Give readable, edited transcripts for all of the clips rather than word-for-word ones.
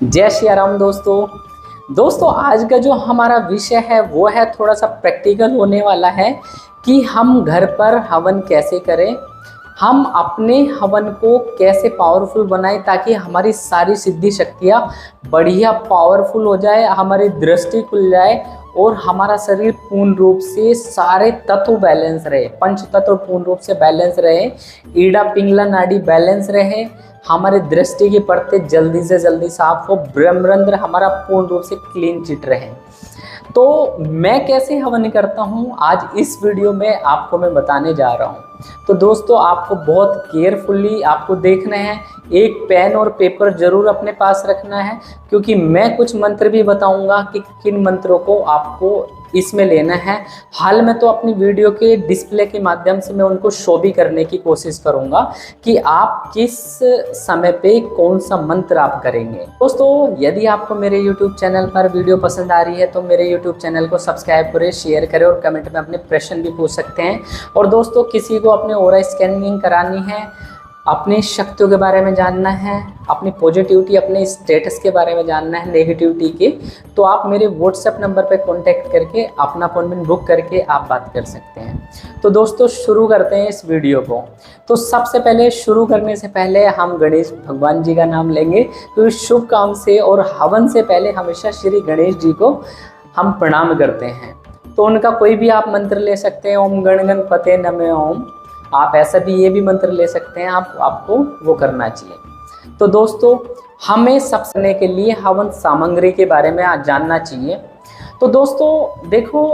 जय श्री राम दोस्तों आज का जो हमारा विषय है वो है थोड़ा सा प्रैक्टिकल होने वाला है कि हम घर पर हवन कैसे करें, हम अपने हवन को कैसे पावरफुल बनाएं ताकि हमारी सारी सिद्धि शक्तियाँ बढ़िया पावरफुल हो जाए, हमारी दृष्टि खुल जाए और हमारा शरीर पूर्ण रूप से सारे तत्व बैलेंस रहे, पंच तत्व पूर्ण रूप से बैलेंस रहे, ईड़ा पिंगला नाड़ी बैलेंस रहे, हमारे दृष्टि की परतें जल्दी से जल्दी साफ हो, ब्रह्मरंध्र हमारा पूर्ण रूप से क्लीन चिट रहे। तो मैं कैसे हवन करता हूँ आज इस वीडियो में आपको मैं बताने जा रहा हूँ। तो दोस्तों आपको बहुत केयरफुली आपको देखना है, एक पेन और पेपर जरूर अपने पास रखना है क्योंकि मैं कुछ मंत्र भी बताऊंगा कि किन मंत्रों को आपको इसमें लेना है। हाल में तो अपनी वीडियो के डिस्प्ले के माध्यम से मैं उनको शो भी करने की कोशिश करूंगा कि आप किस समय पे कौन सा मंत्र आप करेंगे। दोस्तों यदि आपको मेरे YouTube चैनल पर वीडियो पसंद आ रही है तो मेरे YouTube चैनल को सब्सक्राइब करें, शेयर करें और कमेंट में अपने प्रश्न भी पूछ सकते हैं। और दोस्तों किसी को अपने ऑरा स्कैनिंग करानी है, अपनी शक्तियों के बारे में जानना है, अपनी पॉजिटिविटी अपने स्टेटस के बारे में जानना है, नेगेटिविटी के, तो आप मेरे व्हाट्सएप नंबर पर कांटेक्ट करके अपना अपॉइंटमेंट बुक करके आप बात कर सकते हैं। तो दोस्तों शुरू करते हैं इस वीडियो को। तो सबसे पहले शुरू करने से पहले हम गणेश भगवान जी का नाम लेंगे क्योंकि शुभ काम से और हवन से पहले हमेशा श्री गणेश जी को हम प्रणाम करते हैं। तो उनका कोई भी आप मंत्र ले सकते हैं, ओम गण गणपते नमः ओम, आप ऐसा भी ये भी मंत्र ले सकते हैं, आपको वो करना चाहिए। तो दोस्तों हमें सबसे करने के लिए हवन सामग्री के बारे में आज जानना चाहिए। तो दोस्तों देखो,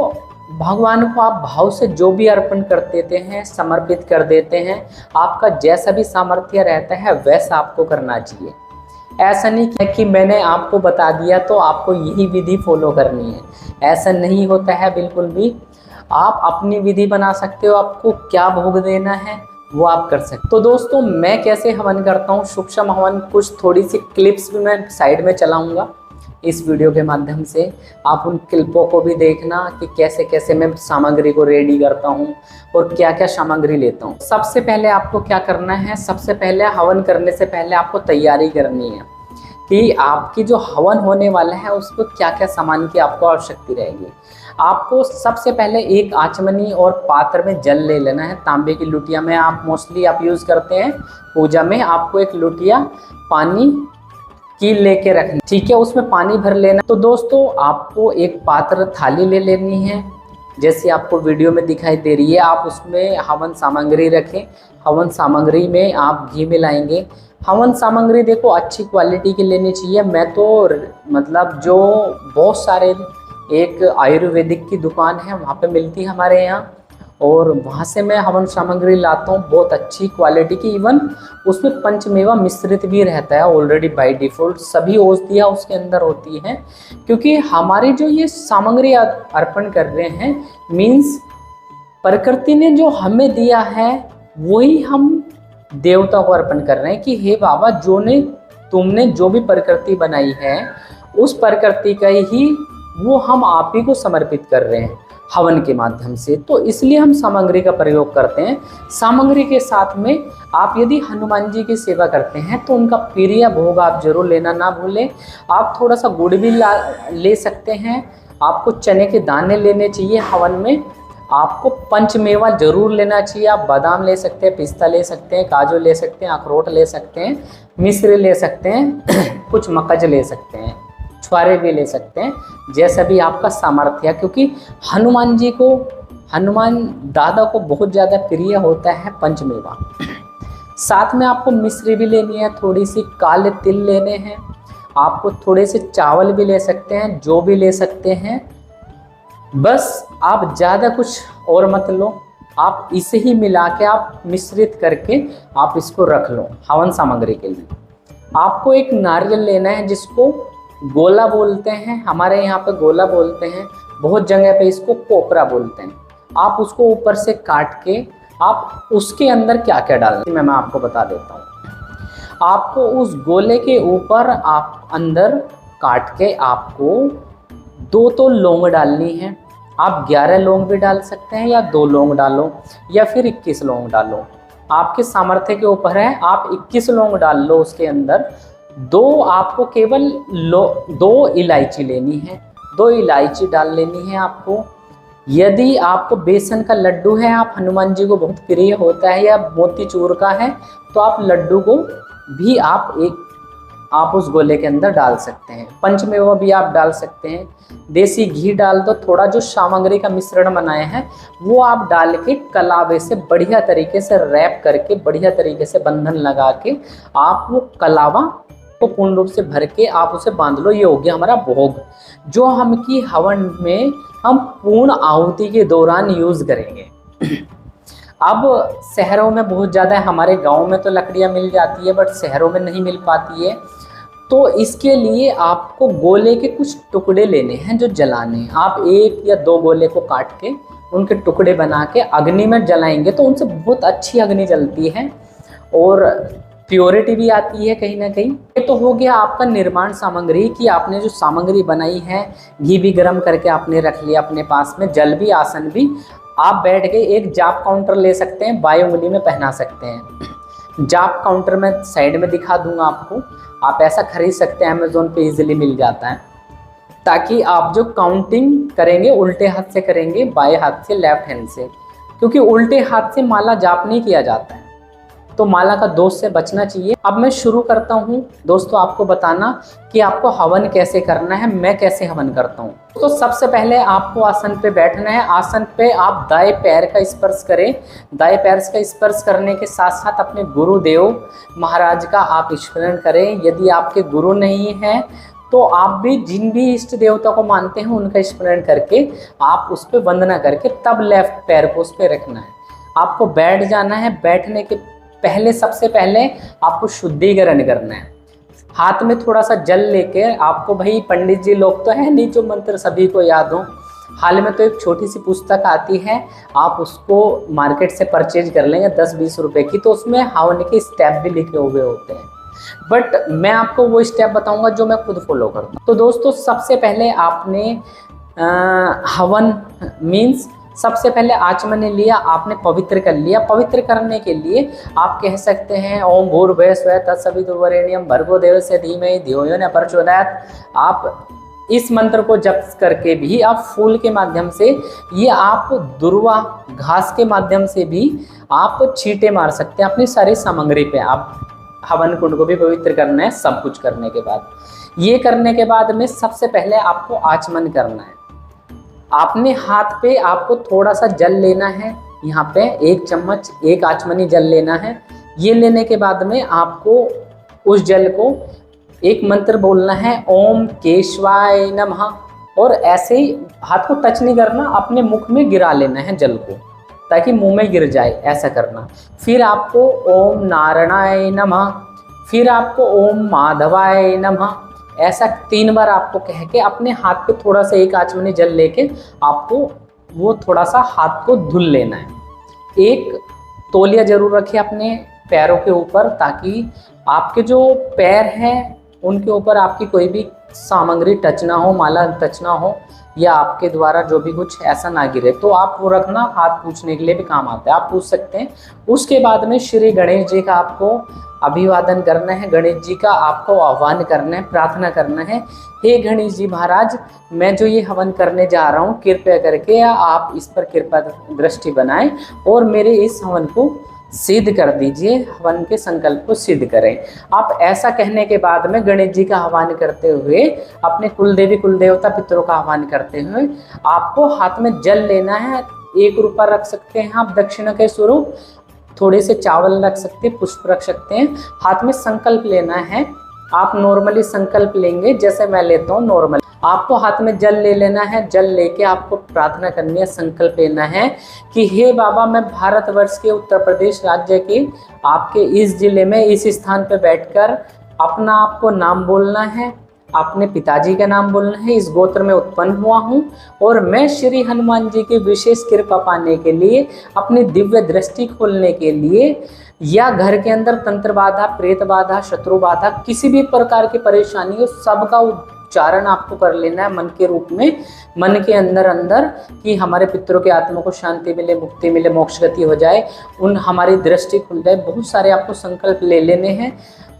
भगवान को आप भाव से जो भी अर्पण कर देते हैं, समर्पित कर देते हैं, आपका जैसा भी सामर्थ्य रहता है वैसा आपको करना चाहिए। ऐसा नहीं है कि मैंने आपको बता दिया तो आपको यही विधि फॉलो करनी है, ऐसा नहीं होता है बिल्कुल भी। आप अपनी विधि बना सकते हो, आपको क्या भोग देना है वो आप कर सकते। तो दोस्तों मैं कैसे हवन करता हूँ, सूक्ष्म हवन, कुछ थोड़ी सी क्लिप्स भी मैं साइड में चलाऊंगा इस वीडियो के माध्यम से। आप उन क्लिपों को भी देखना कि कैसे कैसे मैं सामग्री को रेडी करता हूँ और क्या क्या सामग्री लेता हूँ। सबसे पहले आपको क्या करना है, सबसे पहले हवन करने से पहले आपको तैयारी करनी है कि आपकी जो हवन होने वाला है उसको क्या क्या सामान की आपको आवश्यकता रहेगी। आपको सबसे पहले एक आचमनी और पात्र में जल ले लेना है। तांबे की लुटिया में आप मोस्टली आप यूज़ करते हैं पूजा में। आपको एक लुटिया पानी की लेके रखनी, ठीक है, उसमें पानी भर लेना। तो दोस्तों आपको एक पात्र थाली ले लेनी है जैसे आपको वीडियो में दिखाई दे रही है। आप उसमें हवन सामग्री रखें। हवन सामग्री में आप घी मिलाएंगे। हवन सामग्री देखो अच्छी क्वालिटी की लेनी चाहिए। मैं तो मतलब जो बहुत सारे एक आयुर्वेदिक की दुकान है वहाँ पे मिलती है हमारे यहाँ, और वहाँ से मैं हवन सामग्री लाता हूँ बहुत अच्छी क्वालिटी की। इवन उसमें पंचमेवा मिश्रित भी रहता है ऑलरेडी बाय डिफ़ॉल्ट, सभी औषधियाँ उसके अंदर होती हैं। क्योंकि हमारी जो ये सामग्री अर्पण कर रहे हैं मीन्स प्रकृति ने जो हमें दिया है वही हम देवता को अर्पण कर रहे हैं कि हे बाबा तुमने जो भी प्रकृति बनाई है उस प्रकृति का ही वो हम आप ही को समर्पित कर रहे हैं हवन के माध्यम से। तो इसलिए हम सामग्री का प्रयोग करते हैं। सामग्री के साथ में आप यदि हनुमान जी की सेवा करते हैं तो उनका प्रिय भोग आप जरूर लेना ना भूलें। आप थोड़ा सा गुड़ भी ले सकते हैं। आपको चने के दाने लेने चाहिए हवन में। आपको पंचमेवा जरूर लेना चाहिए। आप बादाम ले सकते हैं, पिस्ता ले सकते हैं, काजू ले सकते हैं, अखरोट ले सकते हैं, मिश्री ले सकते हैं कुछ मकज ले सकते हैं, छुआरे भी ले सकते हैं, जैसा भी आपका सामर्थ्य है। क्योंकि हनुमान दादा को बहुत ज़्यादा प्रिय होता है पंचमेवा। साथ में आपको मिश्री भी लेनी है, थोड़ी सी काले तिल लेने हैं, आपको थोड़े से चावल भी ले सकते हैं, जो भी ले सकते हैं। बस आप ज़्यादा कुछ और मत लो, आप इसे ही मिला के आप मिश्रित करके आप इसको रख लो हवन सामग्री के लिए। आपको एक नारियल लेना है जिसको गोला बोलते हैं, हमारे यहाँ पे गोला बोलते हैं, बहुत जगह पे इसको कोपरा बोलते हैं। आप उसको ऊपर से काट के आप उसके अंदर क्या क्या डालना मैं आपको बता देता हूँ। आपको उस गोले के ऊपर आप अंदर काट के आपको 2 तो लौंग डालनी है। आप 11 लौंग भी डाल सकते हैं या 2 लौंग डालो या फिर 21 लौंग डालो, आपके सामर्थ्य के ऊपर है। आप 21 लौंग डाल लो उसके अंदर। दो आपको केवल 2 इलायची लेनी है, 2 इलायची डाल लेनी है आपको। यदि आपको बेसन का लड्डू है, आप हनुमान जी को बहुत प्रिय होता है, या मोतीचूर का है, तो आप लड्डू को भी आप उस गोले के अंदर डाल सकते हैं। पंचमेवा भी आप डाल सकते हैं। देसी घी डाल दो। थोड़ा जो सामग्री का मिश्रण बनाए हैं वो आप डाल के कलावे से बढ़िया तरीके से रैप करके, बढ़िया तरीके से बंधन लगा के आप वो कलावा को पूर्ण रूप से भर के आप उसे बांध लो। ये हो गया हमारा भोग, जो हम की हवन में हम पूर्ण आहुति के दौरान यूज करेंगे। अब शहरों में बहुत ज़्यादा है, हमारे गांव में तो लकड़ियां मिल जाती है, बट शहरों में नहीं मिल पाती है। तो इसके लिए आपको गोले के कुछ टुकड़े लेने हैं जो जलाने हैं। आप 1 या 2 गोले को काट के उनके टुकड़े बना के अग्नि में जलाएंगे तो उनसे बहुत अच्छी अग्नि जलती है और प्योरिटी भी आती है कहीं ना कहीं। ये तो हो गया आपका निर्माण सामग्री की आपने जो सामग्री बनाई है। घी भी गर्म करके आपने रख लिया अपने पास में, जल भी, आसन भी। आप बैठ के एक जाप काउंटर ले सकते हैं, बाएं उंगली में पहना सकते हैं। जाप काउंटर में साइड में दिखा दूंगा आपको, आप ऐसा खरीद सकते हैं, अमेज़ोन पे इजीली मिल जाता है। ताकि आप जो काउंटिंग करेंगे उल्टे हाथ से करेंगे, बाएं हाथ से, लेफ्ट हैंड से, क्योंकि उल्टे हाथ से माला जाप नहीं किया जाता है, तो माला का दोष से बचना चाहिए। अब मैं शुरू करता हूँ दोस्तों आपको बताना कि आपको हवन कैसे करना है, मैं कैसे हवन करता हूँ। तो सबसे पहले आपको आसन पे बैठना है। आसन पे आप दाएं पैर का स्पर्श करें। दाएं पैर का स्पर्श करने के साथ साथ अपने गुरुदेव महाराज का आप स्मरण करें। यदि आपके गुरु नहीं है तो आप भी जिन भी इष्ट देवता को मानते हैं उनका स्मरण करके आप उस पर वंदना करके तब लेफ्ट पैर को उस पर रखना है। आपको बैठ जाना है। बैठने के पहले सबसे पहले आपको शुद्धिकरण करना है। हाथ में थोड़ा सा जल लेके आपको, भाई पंडित जी लोग तो है नहीं जो मंत्र सभी को याद हो, हाल में तो एक छोटी सी पुस्तक आती है, आप उसको मार्केट से परचेज कर लेंगे 10-20 रुपए की, तो उसमें हवन के स्टेप भी लिखे हुए होते हैं। बट मैं आपको वो स्टेप बताऊंगा जो मैं खुद फॉलो करता हूँ। तो दोस्तों सबसे पहले आपने हवन मीन्स सबसे पहले आचमन लिया, आपने पवित्र कर लिया। पवित्र करने के लिए आप कह सकते हैं ओम भूर्भुवः स्वः तत्सवितुर्वरेण्यं भर्गो देवस्य धीमहि धियो यो न प्रचोदयात्। आप इस मंत्र को जप करके भी आप फूल के माध्यम से, ये आप दुर्वा घास के माध्यम से भी आप छींटे मार सकते हैं अपनी सारी सामग्री पे। आप हवन कुंड को भी पवित्र करना है सब कुछ करने के बाद। ये करने के बाद में सबसे पहले आपको आचमन करना है। आपने हाथ पे आपको थोड़ा सा जल लेना है, यहाँ पे 1 चम्मच 1 आचमनी जल लेना है। ये लेने के बाद में आपको उस जल को एक मंत्र बोलना है, ओम केशवाय नमः, और ऐसे ही हाथ को टच नहीं करना, अपने मुख में गिरा लेना है जल को ताकि मुंह में गिर जाए, ऐसा करना। फिर आपको ओम नारायणाय नमः, फिर आपको ओम माधवाय नमः, ऐसा 3 बार आपको कह के अपने हाथ पे थोड़ा सा 1 आचमनी जल लेके आपको वो थोड़ा सा हाथ को धुल लेना है। एक तौलिया जरूर रखिए अपने पैरों के ऊपर, ताकि आपके जो पैर हैं उनके ऊपर आपकी कोई भी सामग्री टच ना हो, माला टच ना हो, या आपके द्वारा जो भी कुछ ऐसा ना गिरे, तो आप वो रखना। हाथ पूछने के लिए भी काम आता है, आप पूछ सकते हैं। उसके बाद में श्री गणेश जी का आपको अभिवादन करना है, गणेश जी का आपको आह्वान करना है, प्रार्थना करना है, हे गणेश जी महाराज, मैं जो ये हवन करने जा रहा हूँ कृपया करके आप इस पर कृपा दृष्टि बनाएं और मेरे इस हवन को सिद्ध कर दीजिए, हवन के संकल्प को सिद्ध करें। आप ऐसा कहने के बाद में गणेश जी का आह्वान करते हुए, अपने कुलदेवी कुलदेवता पितरों का आह्वान करते हुए आपको हाथ में जल लेना है। 1 रुपया रख सकते हैं आप दक्षिणा के स्वरूप, थोड़े से चावल रख सकते हैं, पुष्प रख सकते हैं। हाथ में संकल्प लेना है। आप नॉर्मली संकल्प लेंगे जैसे मैं लेता हूँ नॉर्मल। आपको हाथ में जल ले लेना है। जल लेके आपको प्रार्थना करनी है, संकल्प लेना है कि हे बाबा, मैं भारतवर्ष के उत्तर प्रदेश राज्य के आपके इस जिले में इस स्थान पर बैठकर अपना आपको नाम बोलना है, अपने पिताजी का नाम बोलना है। इस गोत्र में उत्पन्न हुआ हूँ और मैं श्री हनुमान जी की विशेष कृपा पाने के लिए, अपनी दिव्य दृष्टि खोलने के लिए, या घर के अंदर तंत्र बाधा, प्रेत बाधा, शत्रु बाधा, किसी भी प्रकार की परेशानी हो, सबका उच्चारण आपको कर लेना है मन के रूप में, मन के अंदर अंदर, कि हमारे पितरों के आत्मा को शांति मिले, मुक्ति मिले, मोक्ष गति हो जाए, उन हमारी दृष्टि खुल जाए। बहुत सारे आपको संकल्प ले लेने हैं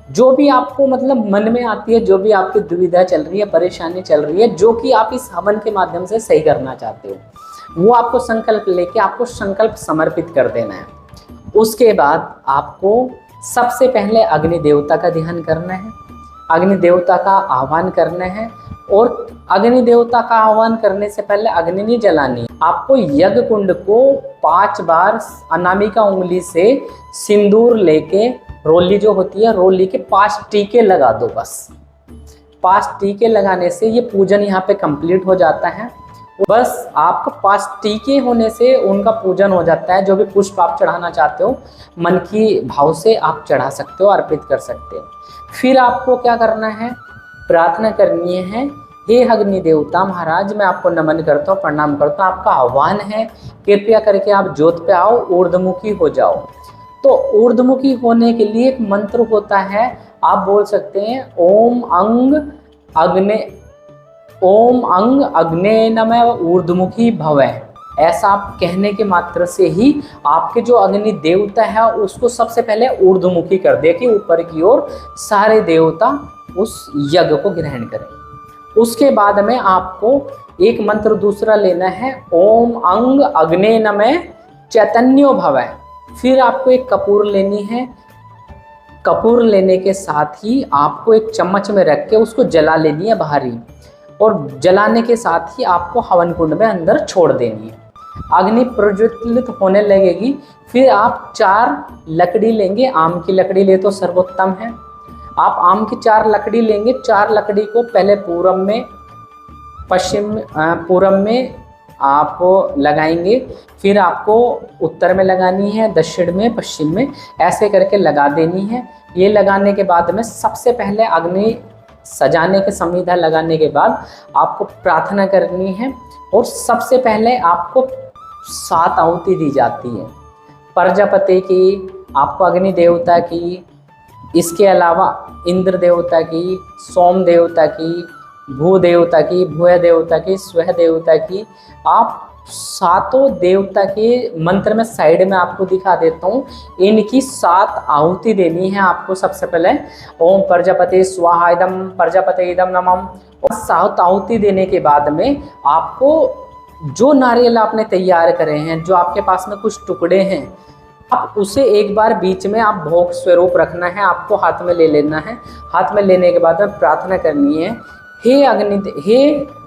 जो भी आपको मतलब मन में आती है, जो भी आपकी दुविधा चल रही है, परेशानी चल रही है, जो कि आप इस हवन के माध्यम से सही करना चाहते हो, वो आपको संकल्प लेके आपको संकल्प समर्पित कर देना है। उसके बाद आपको सबसे पहले अग्नि देवता का ध्यान करना है, अग्नि देवता का आह्वान करना है। और अग्नि देवता का आह्वान करने से पहले अग्नि नहीं जलानी, आपको यज्ञ कुंड को 5 बार अनामिका उंगली से सिंदूर लेके, रोली जो होती है, रोली के 5 टीके लगा दो। बस 5 टीके लगाने से ये पूजन यहाँ पे कंप्लीट हो जाता है। बस आपका 5 टीके होने से उनका पूजन हो जाता है। जो भी पुष्प आप चढ़ाना चाहते हो, मन की भाव से आप चढ़ा सकते हो, अर्पित कर सकते हो। फिर आपको क्या करना है, प्रार्थना करनी है, हे अग्नि देवता महाराज, मैं आपको नमन करता हूँ, प्रणाम करता हूँ, आपका आह्वान है, कृपया करके आप ज्योत पे आओ, ऊर्ध्वमुखी हो जाओ। तो ऊर्ध्वमुखी होने के लिए एक मंत्र होता है, आप बोल सकते हैं ओम अंग अग्ने नमः ऊर्ध्वमुखी भवः। ऐसा आप कहने के मात्र से ही आपके जो अग्नि देवता है उसको सबसे पहले ऊर्ध्वमुखी कर दे कि ऊपर की ओर सारे देवता उस यज्ञ को ग्रहण करें। उसके बाद में आपको एक मंत्र दूसरा लेना है, ओम अंग अग्ने नमः चैतन्यो भवः। फिर आपको एक कपूर लेनी है, कपूर लेने के साथ ही आपको एक चम्मच में रख के उसको जला लेनी है बाहरी, और जलाने के साथ ही आपको हवन कुंड में अंदर छोड़ देनी है। अग्नि प्रज्वलित होने लगेगी। फिर आप 4 लकड़ी लेंगे, आम की लकड़ी ले तो सर्वोत्तम है। आप आम की 4 लकड़ी लेंगे। 4 लकड़ी को पहले पूरब में आप लगाएंगे, फिर आपको उत्तर में लगानी है, दक्षिण में, पश्चिम में, ऐसे करके लगा देनी है। ये लगाने के बाद में सबसे पहले अग्नि सजाने के संविधा लगाने के बाद आपको प्रार्थना करनी है, और सबसे पहले आपको 7 आहुति दी जाती है, प्रजापति की, आपको अग्नि देवता की, इसके अलावा इंद्र देवता की, सोम देवता की, भू देवता की, भूय देवता की, स्वह देवता की। आप 7 देवता के मंत्र में साइड में आपको दिखा देता हूँ, इनकी 7 आहुति देनी है आपको। सबसे पहले ओम प्रजापति स्वाहा इदम प्रजापति इदम नमः। और 7 आहुति देने के बाद में आपको जो नारियल आपने तैयार करे हैं, जो आपके पास में कुछ टुकड़े हैं, आप उसे एक बार बीच में आप भोग स्वरूप रखना है, आपको हाथ में ले लेना है। हाथ में लेने के बाद में प्रार्थना करनी है, हे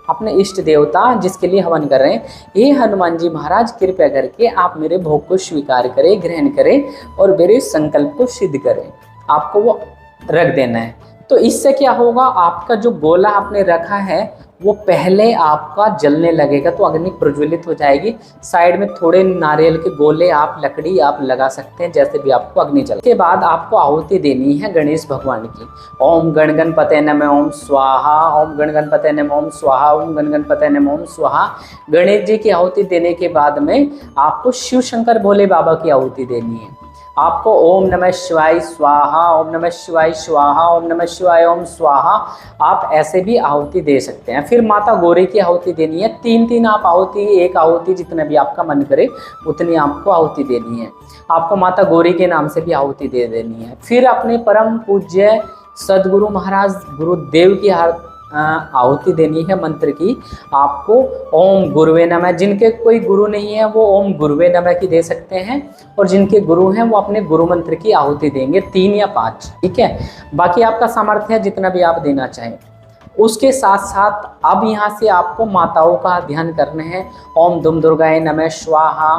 अपने इष्ट देवता जिसके लिए हवन कर रहे हैं, हे हनुमान जी महाराज, कृपया करके आप मेरे भोग को स्वीकार करें, ग्रहण करें और मेरे संकल्प को सिद्ध करें। आपको वो रख देना है। तो इससे क्या होगा, आपका जो गोला आपने रखा है वो पहले आपका जलने लगेगा, तो अग्नि प्रज्वलित हो जाएगी। साइड में थोड़े नारियल के गोले आप लकड़ी आप लगा सकते हैं, जैसे भी आपको अग्नि जले। इसके बाद आपको आहुति देनी है गणेश भगवान की। ओम गण गणपते नमः ओम स्वाहा, ओम गण गणपते नमः ओम स्वाहा, ओम गण गणपते नमः ओम स्वाहा। गणेश जी की आहुति देने के बाद में आपको शिव शंकर भोले बाबा की आहुति देनी है। आपको ओम नमः शिवाय स्वाहा, ओम नमः शिवाय स्वाहा, ओम नमः शिवाय ओम स्वाहा, आप ऐसे भी आहुति दे सकते हैं। फिर माता गौरी की आहुति देनी है। 3-3 आप आहुति, एक आहुति जितना भी आपका मन करे उतनी आपको आहुति देनी है। आपको माता गौरी के नाम से भी आहुति दे देनी है। फिर अपने परम पूज्य सदगुरु महाराज गुरुदेव की आहुति देनी है मंत्र की। आपको ओम गुरुवे नमः, जिनके कोई गुरु नहीं है वो ओम गुरुवे नमः की दे सकते हैं, और जिनके गुरु हैं वो अपने गुरु मंत्र की आहुति देंगे 3 या 5, ठीक है। बाकी आपका सामर्थ्य है जितना भी आप देना चाहें। उसके साथ साथ अब यहाँ से आपको माताओं का ध्यान करना है। ओम दुम दुर्गाय नमः स्वाहा,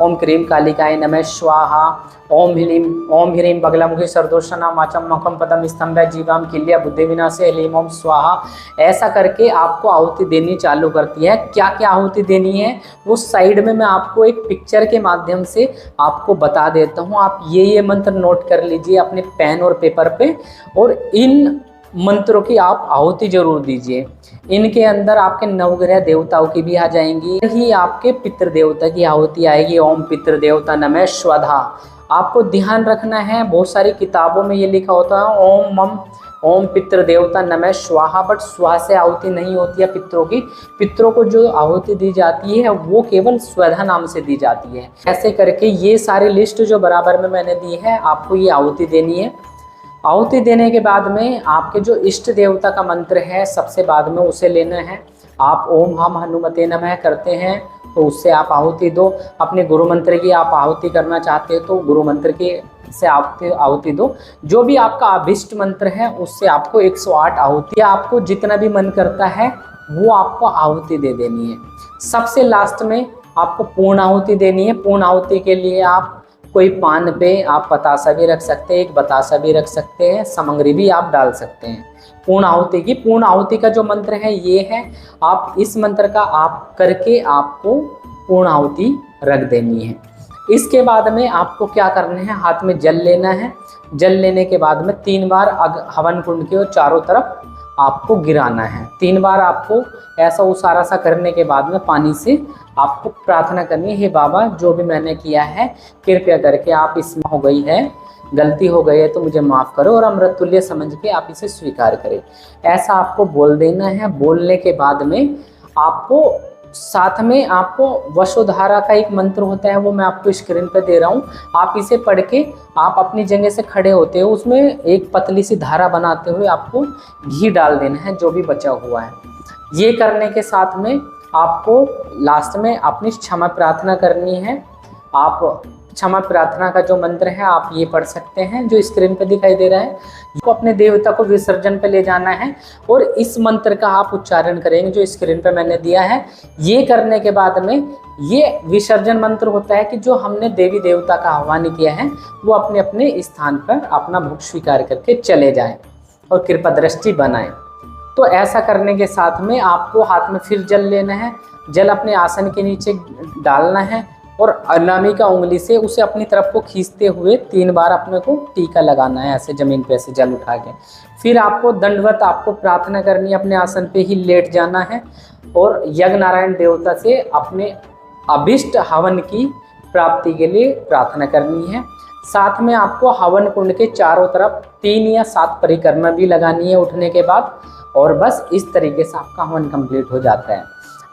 ओम क्रीम कालिकाय नमः स्वाहा, ओम ह्रीम बगलामुखी सर्दोषणा माचम मकम पदम स्तंभ जीवाम किल्या बुद्धि विनाशे ह्लीम ओम स्वाहा। ऐसा करके आपको आहुति देनी चालू करती है। क्या क्या आहुति देनी है वो साइड में मैं आपको एक पिक्चर के माध्यम से आपको बता देता हूँ। आप ये मंत्र नोट कर लीजिए अपने पेन और पेपर पे, और इन मंत्रों की आप आहुति जरूर दीजिए। इनके अंदर आपके नवग्रह देवताओं की भी आ जाएंगी, ही आपके पितृ देवता की आहुति आएगी। ओम पितृ देवता नमः स्वधा। आपको ध्यान रखना है, बहुत सारी किताबों में ये लिखा होता है ओम पितृ देवता नमः स्वाहा, बट स्वाहा से आहुति नहीं होती है पितरों की। पितरों को जो आहुति दी जाती है वो केवल स्वधा नाम से दी जाती है। ऐसे करके ये सारी लिस्ट जो बराबर में मैंने दी है आपको ये आहुति देनी है। आहुति देने के बाद में आपके जो इष्ट देवता का मंत्र है सबसे बाद में उसे लेना है। आप ओम हम हनुमते नमः करते हैं तो उससे आप आहुति दो। अपने गुरु मंत्र की आप आहुति करना चाहते हो तो गुरु मंत्र की से आहुति दो। जो भी आपका अभिष्ट मंत्र है उससे आपको 108 आहुति, आपको जितना भी मन करता है वो आपको आहुति दे देनी है। सबसे लास्ट में आपको पूर्ण आहुति देनी है। पूर्ण आहुति के लिए आप कोई पान पे आप बतासा भी रख सकते हैं, एक बतासा भी रख सकते हैं, सामग्री भी आप डाल सकते हैं। पूर्ण आहुति का जो मंत्र है ये है, आप इस मंत्र का आप करके आपको पूर्ण आहुति रख देनी है। इसके बाद में आपको क्या करना है, हाथ में जल लेना है। जल लेने के बाद में 3 बार हवन कुंड के चारों तरफ आपको गिराना है। 3 बार आपको ऐसा उसारा सा करने के बाद में पानी से आपको प्रार्थना करनी है, हे बाबा जो भी मैंने किया है कृपया करके आप इसमें हो गई है, गलती हो गई है तो मुझे माफ़ करो और अमृत तुल्य समझ के आप इसे स्वीकार करें। ऐसा आपको बोल देना है। बोलने के बाद में आपको साथ में आपको वसुधारा का एक मंत्र होता है, वो मैं आपको स्क्रीन पे दे रहा हूँ। आप इसे पढ़ के आप अपनी जगह से खड़े होते हो, उसमें एक पतली सी धारा बनाते हुए आपको घी डाल देना है जो भी बचा हुआ है। ये करने के साथ में आपको लास्ट में अपनी क्षमा प्रार्थना करनी है। आप क्षमा प्रार्थना का जो मंत्र है आप ये पढ़ सकते हैं जो स्क्रीन पे दिखाई दे रहा है। इसको अपने देवता को विसर्जन पे ले जाना है और इस मंत्र का आप उच्चारण करेंगे जो स्क्रीन पे मैंने दिया है। ये करने के बाद में ये विसर्जन मंत्र होता है कि जो हमने देवी देवता का आह्वान किया है वो अपने अपने स्थान पर अपना भोग स्वीकार करके चले जाएं और कृपा दृष्टि बनाएं। तो ऐसा करने के साथ में आपको हाथ में फिर जल लेना है। जल अपने आसन के नीचे डालना है और अनामिका उंगली से उसे अपनी तरफ को खींचते हुए 3 बार अपने को टीका लगाना है, ऐसे जमीन पे ऐसे जल उठा के। फिर आपको दंडवत आपको प्रार्थना करनी है, अपने आसन पे ही लेट जाना है और यज्ञ नारायण देवता से अपने अभिष्ट हवन की प्राप्ति के लिए प्रार्थना करनी है। साथ में आपको हवन कुंड के चारों तरफ 3 या 7 परिक्रमा भी लगानी है उठने के बाद, और बस इस तरीके से आपका हवन कंप्लीट हो जाता है।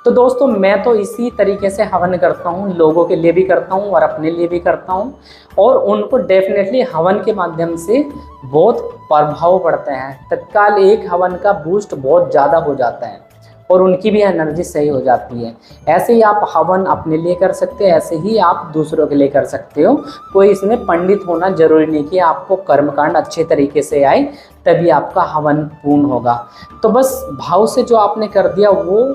तो दोस्तों मैं तो इसी तरीके से हवन करता हूँ, लोगों के लिए भी करता हूँ और अपने लिए भी करता हूँ, और उनको डेफिनेटली हवन के माध्यम से बहुत प्रभाव पड़ता है। तत्काल एक हवन का बूस्ट बहुत ज़्यादा हो जाता है और उनकी भी एनर्जी सही हो जाती है। ऐसे ही आप हवन अपने लिए कर सकते हैं, ऐसे ही आप दूसरों के लिए कर सकते हो। कोई इसमें पंडित होना जरूरी नहीं कि आपको कर्मकांड अच्छे तरीके से आए तभी आपका हवन पूर्ण होगा। तो बस भाव से जो आपने कर दिया वो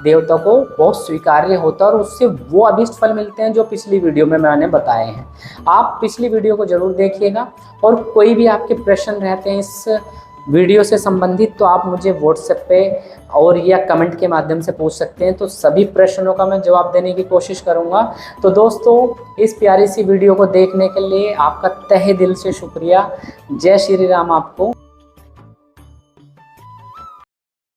देवता को बहुत स्वीकार्य होता है और उससे वो अभिष्ट फल मिलते हैं जो पिछली वीडियो में मैंने बताए हैं। आप पिछली वीडियो को जरूर देखिएगा, और कोई भी आपके प्रश्न रहते हैं इस वीडियो से संबंधित तो आप मुझे व्हाट्सएप पे और या कमेंट के माध्यम से पूछ सकते हैं। तो सभी प्रश्नों का मैं जवाब देने की कोशिश करूंगा। तो दोस्तों इस प्यारी सी वीडियो को देखने के लिए आपका तहे दिल से शुक्रिया। जय श्री राम आपको।